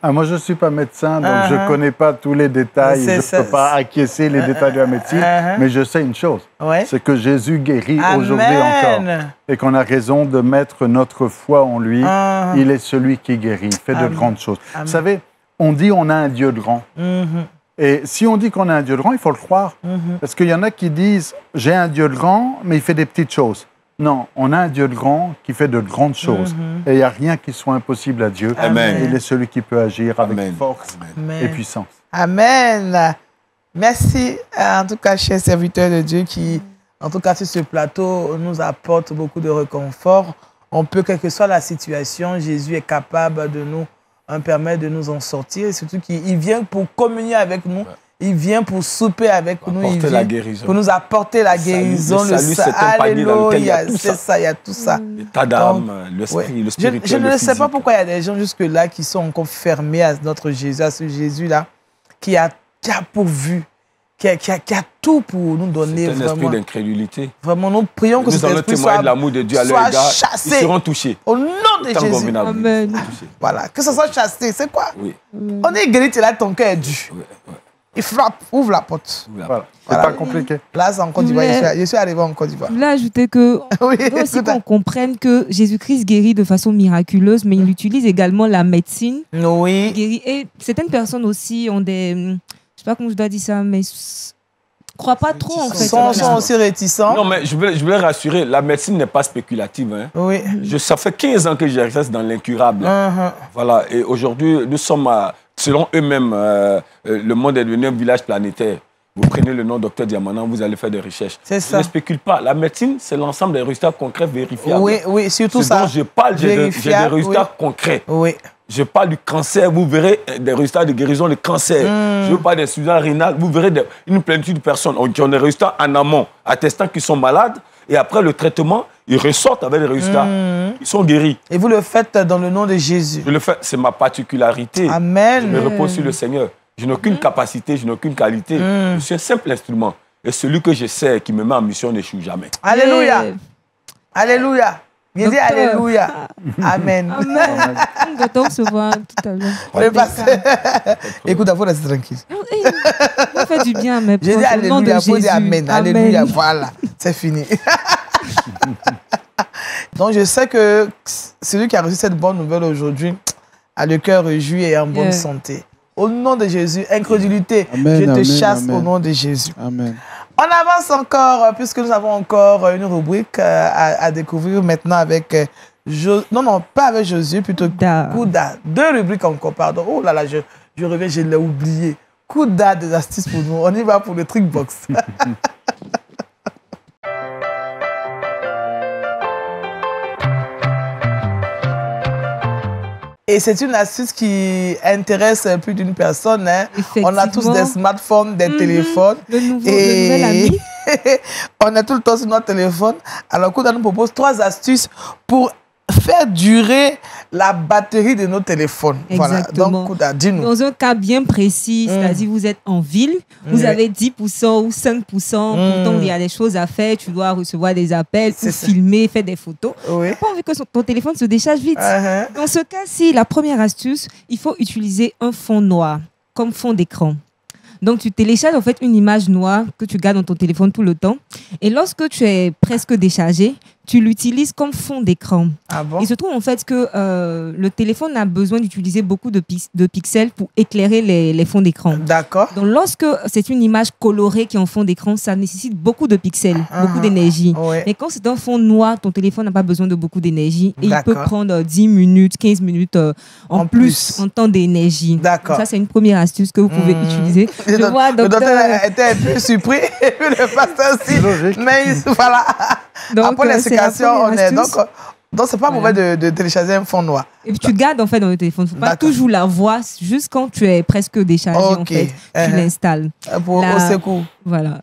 Moi, je ne suis pas médecin, donc je ne connais pas tous les détails. Je ne peux pas acquiescer les détails de la médecine, mais je sais une chose, c'est que Jésus guérit aujourd'hui encore. Et qu'on a raison de mettre notre foi en lui. Il est celui qui guérit, il fait de grandes choses. Vous savez, on dit on a un Dieu grand. Et si on dit qu'on a un Dieu grand, il faut le croire. Parce qu'il y en a qui disent « j'ai un Dieu grand, mais il fait des petites choses ». Non, on a un Dieu grand qui fait de grandes choses. Et il n'y a rien qui soit impossible à Dieu. Amen. Il est celui qui peut agir avec force et puissance. Amen. Merci, en tout cas, chers serviteurs de Dieu qui, en tout cas, sur ce plateau, nous apportent beaucoup de réconfort. On peut, quelle que soit la situation, Jésus est capable de nous permettre de nous en sortir. Et surtout qu'il vient pour communier avec nous. Il vient pour souper avec nous. Il vient pour nous apporter la guérison. Le salut, c'est un panier dans lequel il y a tout ça. C'est ça, il y a tout ça. L'état d'âme, l'esprit, le spirituel, je ne sais pas pourquoi il y a des gens jusque-là qui sont encore fermés à notre Jésus, à ce Jésus-là, qui a pourvu, qui a tout pour nous donner. C'est un esprit d'incrédulité. Vraiment, nous prions que cet esprit soit, de l'amour de Dieu à soit chassé. Ils seront touchés. Au nom de Jésus. Amen. Voilà, que ce soit chassé. C'est quoi? On est guéri, tu es là, ton cœur est dû. Il frappe, ouvre la porte. Voilà. C'est pas compliqué. Là, c'est en Côte d'Ivoire. Je suis arrivé en Côte d'Ivoire. Je voulais ajouter que aussi qu'on comprenne que Jésus-Christ guérit de façon miraculeuse, mais il utilise également la médecine. Oui. Guérit. Et certaines personnes aussi ont des... Je ne sais pas comment je dois dire ça, mais... croient pas trop en fait. Ils sont aussi réticents. Non, mais je voulais rassurer, la médecine n'est pas spéculative. Hein. Oui. Ça fait 15 ans que j'exerce dans l'incurable. Voilà. Et aujourd'hui, nous sommes selon eux-mêmes, le monde est devenu un village planétaire. Vous prenez le nom Dr Diamana, vous allez faire des recherches. C'est ça. Je ne spécule pas. La médecine, c'est l'ensemble des résultats concrets vérifiables. Oui, surtout ça. Dont je parle, j'ai des résultats concrets. Oui. Je parle du cancer, vous verrez des résultats de guérison de cancer. Je parle des insuffisance rénale, vous verrez une plénitude de personnes qui ont des résultats en amont, attestant qu'ils sont malades. Et après le traitement, ils ressortent avec des résultats. Ils sont guéris. Et vous le faites dans le nom de Jésus. Je le fais, c'est ma particularité. Amen. Je me repose sur le Seigneur. Je n'ai aucune capacité, je n'ai aucune qualité. Je suis un simple instrument. Et celui que je sais qui me met en mission n'échoue jamais. Alléluia. Alléluia. Il dit Alléluia. Amen. Amen. On doit se voir tout à l'heure. Écoute, il faut rester tranquille. On fait du bien, mais j'ai dit Alléluia, il faut dire Amen. Alléluia, voilà, c'est fini. Donc, je sais que celui qui a reçu cette bonne nouvelle aujourd'hui a le cœur réjoui et en bonne santé. Au nom de Jésus, incrédulité, je te chasse au nom de Jésus. Amen. On avance encore, puisque nous avons encore une rubrique à découvrir maintenant avec... non, pas avec Josué, plutôt Kouda. 2 rubriques encore, pardon. Oh là là, je reviens, je l'ai oublié. Kouda, des astuces pour nous. On y va pour le trick box. Et c'est une astuce qui intéresse plus d'une personne. Hein. On a tous des smartphones, des téléphones. Le nouvel ami. On est tout le temps sur notre téléphone. Alors, Kouda nous propose 3 astuces pour faire durer la batterie de nos téléphones. Exactement. Voilà. Donc, Kouda, dis-nous. Dans un cas bien précis, c'est-à-dire vous êtes en ville, vous avez 10% ou 5%, pourtant il y a des choses à faire, tu dois recevoir des appels, ou filmer, faire des photos. Oui. Tu n'as pas envie que ton téléphone se décharge vite. Dans ce cas-ci, la première astuce, il faut utiliser un fond noir comme fond d'écran. Donc, tu télécharges en fait une image noire que tu gardes dans ton téléphone tout le temps. Et lorsque tu es presque déchargé, tu l'utilises comme fond d'écran. Ah bon? Il se trouve en fait que le téléphone a besoin d'utiliser beaucoup de pixels pour éclairer les fonds d'écran. D'accord. Donc, lorsque c'est une image colorée qui est en fond d'écran, ça nécessite beaucoup de pixels, beaucoup d'énergie. Ouais. Mais quand c'est un fond noir, ton téléphone n'a pas besoin de beaucoup d'énergie. Et il peut prendre 10 minutes, 15 minutes en plus en temps d'énergie. D'accord. Ça, c'est une première astuce que vous pouvez utiliser. Je vois, le docteur était un peu surpris et puis le pasteur aussi. Mais voilà. Donc, après l'explication, on est. Donc, c'est pas mauvais de télécharger un fond noir. Et puis, tu gardes en fait dans le téléphone. Il ne faut pas toujours la voir, juste quand tu es presque déchargé, en fait, tu l'installes. Au secours. Voilà.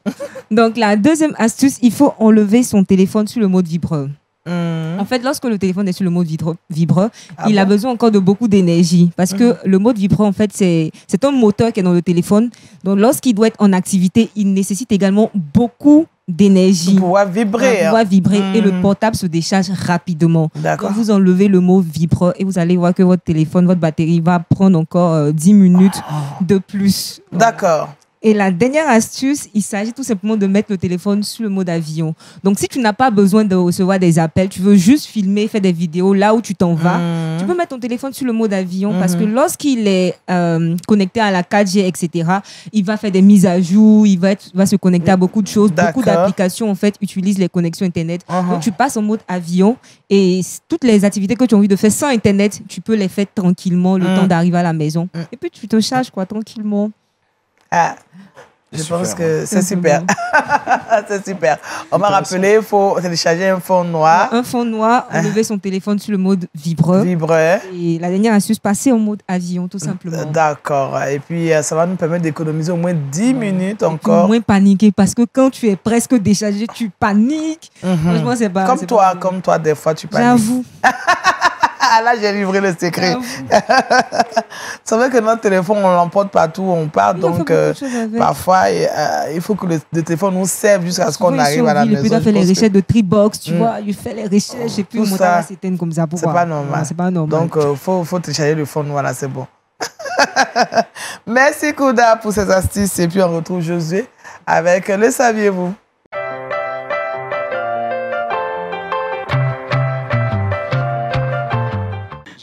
Donc, la deuxième astuce, il faut enlever son téléphone sur le mode vibreur. En fait, lorsque le téléphone est sur le mode vibreur, il a besoin encore de beaucoup d'énergie parce que le mode vibreur, en fait, c'est un moteur qui est dans le téléphone. Donc, lorsqu'il doit être en activité, il nécessite également beaucoup d'énergie. Pour pouvoir vibrer. Et le portable se décharge rapidement. D'accord. Donc, vous enlevez le mot vibreur et vous allez voir que votre téléphone, votre batterie va prendre encore 10 minutes de plus. D'accord. Et la dernière astuce, il s'agit tout simplement de mettre le téléphone sur le mode avion. Donc, si tu n'as pas besoin de recevoir des appels, tu veux juste filmer, faire des vidéos là où tu t'en vas, tu peux mettre ton téléphone sur le mode avion parce que lorsqu'il est connecté à la 4G, etc., il va faire des mises à jour, il va se connecter à beaucoup de choses. Beaucoup d'applications, en fait, utilisent les connexions Internet. Donc, tu passes en mode avion et toutes les activités que tu as envie de faire sans Internet, tu peux les faire tranquillement le temps d'arriver à la maison. Et puis, tu te charges, tranquillement. Ah, je pense que c'est super. C'est super. On m'a rappelé, il faut télécharger un fond noir. Un fond noir, enlever son téléphone sur le mode vibreur. Et la dernière astuce, passer en mode avion, tout simplement. D'accord. Et puis, ça va nous permettre d'économiser au moins 10 minutes encore. Au moins paniquer, parce que quand tu es presque déchargé, tu paniques. Franchement, c'est pas... Comme toi, des fois, tu paniques. J'avoue. Là, j'ai livré le secret. C'est vrai que notre téléphone, on l'emporte partout où on part. Donc, parfois, il faut que le téléphone nous serve jusqu'à ce qu'on arrive à la maison. Et puis, il a fait les recherches de Tribox, tu vois. Il fait les recherches et puis on monte à la certaine comme ça. C'est pas normal. C'est pas normal. Donc, il faut télécharger le fond. Voilà, c'est bon. Merci, Kouda, pour ces astuces. Et puis, on retrouve Josué avec Le Saviez-vous?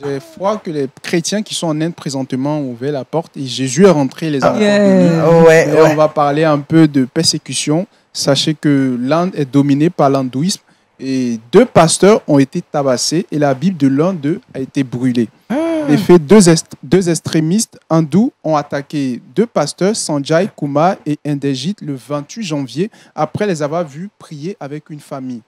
Je crois que les chrétiens qui sont en Inde présentement ont ouvert la porte et Jésus est rentré, les a accompagnés. On va parler un peu de persécution. Sachez que l'Inde est dominée par l'hindouisme et 2 pasteurs ont été tabassés et la Bible de l'un d'eux a été brûlée. En effet, deux extrémistes hindous ont attaqué 2 pasteurs, Sanjay Kumar et Inderjit, le 28 janvier, après les avoir vus prier avec une famille.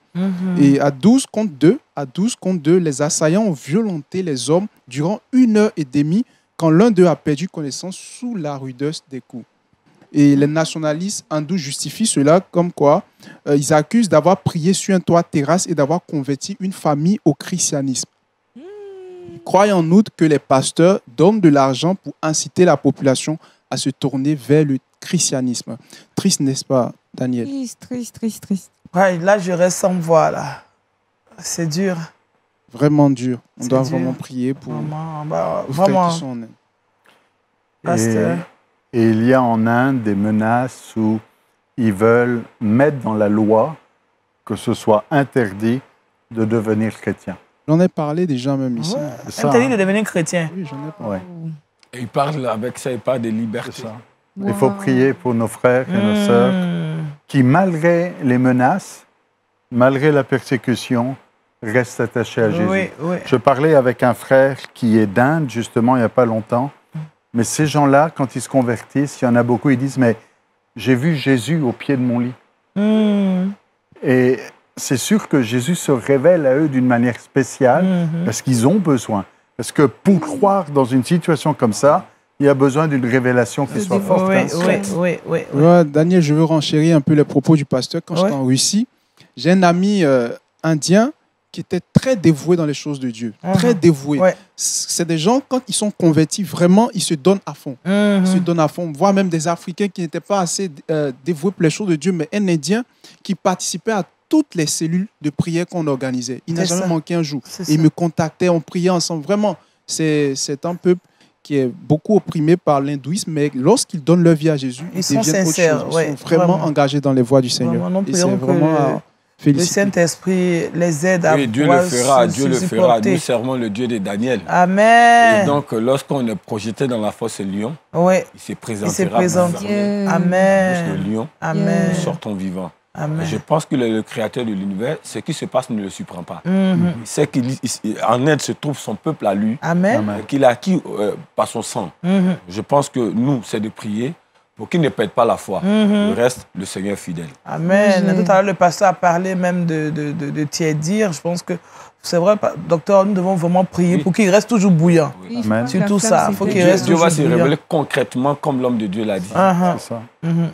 Et à 12 contre 2, les assaillants ont violenté les hommes durant 1h30 quand l'un d'eux a perdu connaissance sous la rudesse des coups. Et les nationalistes hindous justifient cela comme quoi ils accusent d'avoir prié sur un toit terrasse et d'avoir converti une famille au christianisme. Ils croient en outre que les pasteurs donnent de l'argent pour inciter la population à se tourner vers le christianisme. Triste, n'est-ce pas, Daniel? Triste. Ouais, là, je reste sans voix, là. C'est dur. Vraiment dur. On doit vraiment prier pour les frères qui sont en Inde. Pasteur. Et il y a en Inde des menaces où ils veulent mettre dans la loi que ce soit interdit de devenir chrétien. J'en ai parlé déjà même ici. Interdit de devenir chrétien. Oui, j'en ai parlé. Et il parle avec ça, il parle de liberté. Il faut prier pour nos frères et nos sœurs qui, malgré les menaces, malgré la persécution, restent attachés à Jésus. Je parlais avec un frère qui est d'Inde, justement, il n'y a pas longtemps. Mais ces gens-là, quand ils se convertissent, il y en a beaucoup, ils disent « Mais j'ai vu Jésus au pied de mon lit. Et c'est sûr que Jésus se révèle à eux d'une manière spéciale parce qu'ils ont besoin. Parce que pour croire dans une situation comme ça, il y a besoin d'une révélation qui soit forte. Oui. Daniel, je veux renchérir un peu les propos du pasteur. Quand j'étais en Russie, j'ai un ami indien qui étaient très dévoués dans les choses de Dieu. Très dévoués. Ouais. C'est des gens, quand ils sont convertis, vraiment, ils se donnent à fond. Ils se donnent à fond. Voire même des Africains qui n'étaient pas assez dévoués pour les choses de Dieu, mais un Indien qui participait à toutes les cellules de prière qu'on organisait. Il n'a jamais manqué un jour. Il me contactait, on priait ensemble. Vraiment, c'est un peuple qui est beaucoup opprimé par l'hindouisme, mais lorsqu'ils donnent leur vie à Jésus, ils sont sincères. Ils sont vraiment engagés dans les voies du Seigneur. Et c'est vraiment le Saint-Esprit les aide à Dieu le fera, Dieu le fera. Nous servons le Dieu de Daniel. Amen. Et donc, lorsqu'on est projeté dans la fosse lion, il se présentera. Il se présente. Amen. Le lion, Amen. nous sortons vivants. Amen. Je pense que le créateur de l'univers, ce qui se passe ne le surprend pas. Il sait qu'en Inde se trouve son peuple à lui, qu'il a acquis par son sang. Je pense que nous, c'est de prier pour qu'il ne perde pas la foi. Le reste, le Seigneur est fidèle. Amen. Tout à l'heure, le pasteur a parlé même de tiédir. Je pense que c'est vrai, docteur, nous devons vraiment prier pour qu'il reste toujours bouillant. Amen. Surtout ça, il faut qu'il reste Dieu toujours va se bouillant. révéler concrètement comme l'homme de Dieu l'a dit. C'est ça.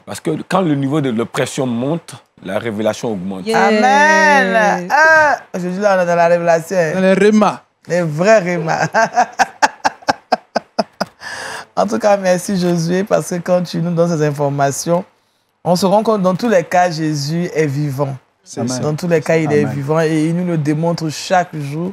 Parce que quand le niveau de l'oppression monte, la révélation augmente. Amen. Je dis là, on est dans la révélation. Dans les rémas. Les vrais rémas. En tout cas, merci Josué, parce que quand tu nous donnes ces informations, on se rend compte que dans tous les cas, Jésus est vivant. Dans tous les cas, il est vivant et il nous le démontre chaque jour.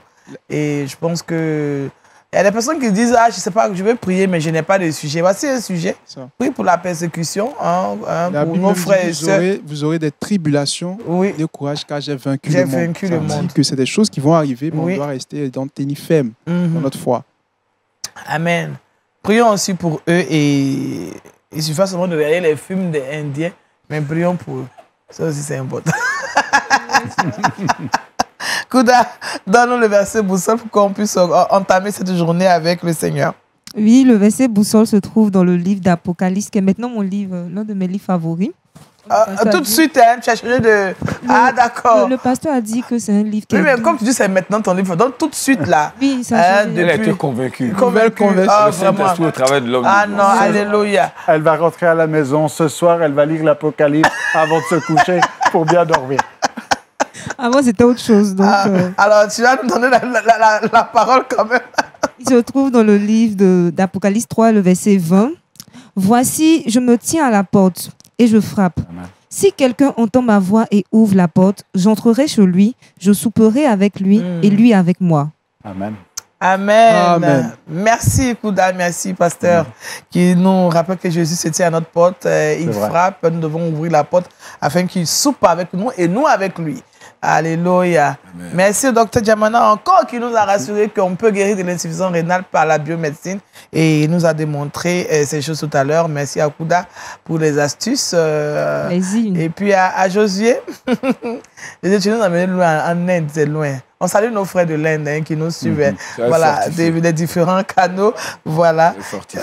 Et je pense que... Il y a des personnes qui disent, je ne sais pas, je vais prier, mais je n'ai pas de sujet. Voici un sujet. Prie pour la persécution, pour nos frères et sœurs. Vous aurez des tribulations, de courage, car j'ai vaincu le monde. J'ai vaincu le monde. Que c'est des choses qui vont arriver, mais on doit rester dans tenir ferme dans notre foi. Amen. Prions aussi pour eux et il suffit seulement de regarder les films des Indiens, mais prions pour eux. Ça aussi, c'est important. Kouda, donne-nous le verset boussole pour qu'on puisse entamer cette journée avec le Seigneur. Oui, le verset boussole se trouve dans le livre d'Apocalypse, qui est maintenant l'un de mes livres favoris. Tout de suite, tu as changé de... D'accord. Le pasteur a dit que c'est un livre qui... Oui, mais comme tu dis, c'est maintenant ton livre. Donc, tout de suite, là... Oui, ça a changé. Elle a été convaincue. Convaincue. Le Saint-Esprit au travers de l'homme. Ah non, alléluia. Elle va rentrer à la maison ce soir, elle va lire l'Apocalypse avant de se coucher pour bien dormir. Avant, c'était autre chose. Donc, alors, tu vas nous donner la parole quand même. Il se trouve dans le livre d'Apocalypse 3, le verset 20. « Voici, je me tiens à la porte et je frappe. Amen. Si quelqu'un entend ma voix et ouvre la porte, j'entrerai chez lui, je souperai avec lui et lui avec moi. » Amen. Amen. Amen. Merci, Kouda, merci, pasteur, qui nous rappelle que Jésus se tient à notre porte, il frappe, nous devons ouvrir la porte afin qu'il soupe avec nous et nous avec lui. Alléluia. Amen. Merci au docteur Diamana encore qui nous a rassuré qu'on peut guérir de l'insuffisance rénale par la biomédecine et il nous a démontré ces choses tout à l'heure. Merci à Kouda pour les astuces. Et puis à Josué, tu nous as amené loin, en Inde, c'est loin. On salue nos frères de l'Inde qui nous suivent. Voilà, des différents canaux. Voilà.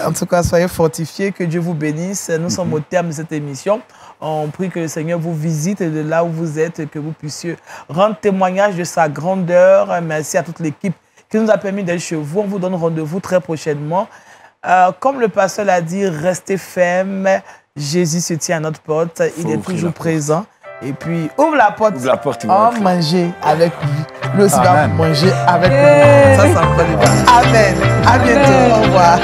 En tout cas, soyez fortifiés, que Dieu vous bénisse. Nous sommes au terme de cette émission. On prie que le Seigneur vous visite de là où vous êtes, que vous puissiez rendre témoignage de sa grandeur. Merci à toute l'équipe qui nous a permis d'être chez vous. On vous donne rendez-vous très prochainement. Comme le pasteur l'a dit, restez ferme. Jésus se tient à notre porte. Il est toujours présent. Et puis, ouvre la porte. Ouvre la porte, on va manger avec lui. Lui aussi va manger avec lui. Ça prend du temps. Amen. À bientôt. Au revoir.